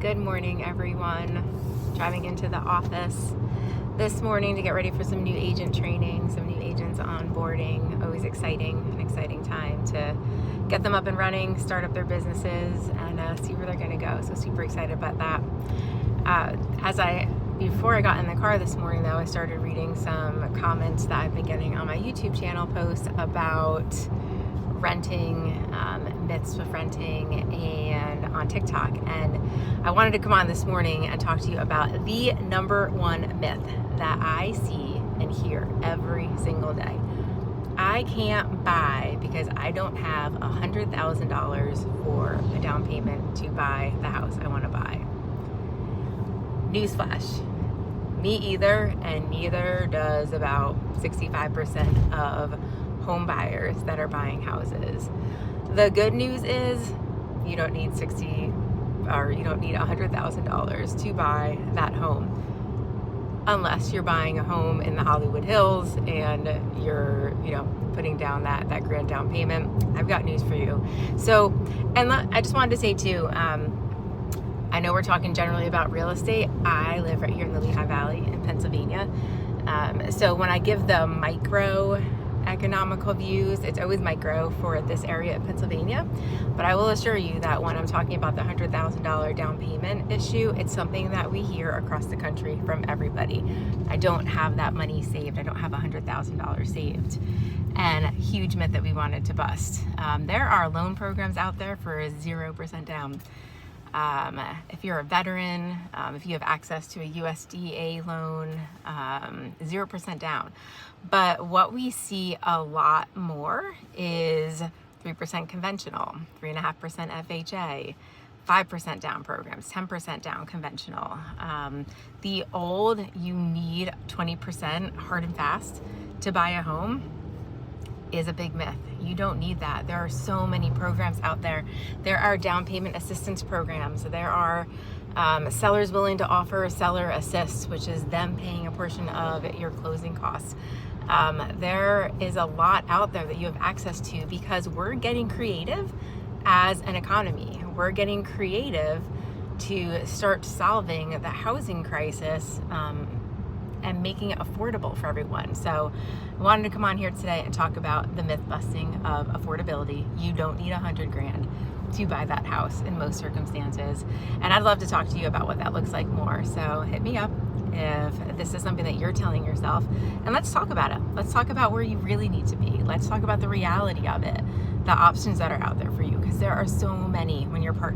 Good morning, everyone. Driving into the office this morning to get ready for some new agent training, some new agents onboarding. Always an exciting time to get them up and running, start up their businesses, and see where they're going to go. So super excited about that. Before I got in the car this morning, though, I started reading some comments that I've been getting on my YouTube channel posts about renting, myths with renting, and on TikTok. And I wanted to come on this morning and talk to you about the number one myth that I see and hear every single day. I can't buy because I don't have $100,000 for a down payment to buy the house I want to buy. Newsflash, me either, and neither does about 65% of home buyers that are buying houses. The good news is you don't need $100,000 to buy that home, unless you're buying a home in the Hollywood Hills and you're putting down that grand down payment. I've got news for you. So, and I just wanted to say too, I know we're talking generally about real estate. I live right here in the Lehigh Valley in Pennsylvania. So when I give the micro economical views, it's always micro for this area of Pennsylvania. But I will assure you that when I'm talking about the $100,000 down payment issue, it's something that we hear across the country from everybody. I don't have that money saved. I don't have $100,000 saved. And a huge myth that we wanted to bust. There are loan programs out there for 0% down. If you're a veteran, if you have access to a USDA loan, 0% down. But what we see a lot more is 3% conventional, 3.5% FHA, 5% down programs, 10% down conventional. The old, you need 20% hard and fast to buy a home is a big myth. You don't need that. There are so many programs out there. There are down payment assistance programs. There are sellers willing to offer seller assist, which is them paying a portion of your closing costs. There is a lot out there that you have access to because we're getting creative as an economy. We're getting creative to start solving the housing crisis and making it affordable for everyone. So I wanted to come on here today and talk about the myth busting of affordability. You don't need $100,000 to buy that house in most circumstances. And I'd love to talk to you about what that looks like more. So hit me up if this is something that you're telling yourself, and let's talk about it. Let's talk about where you really need to be. Let's talk about the reality of it, the options that are out there for you, because there are so many when you're part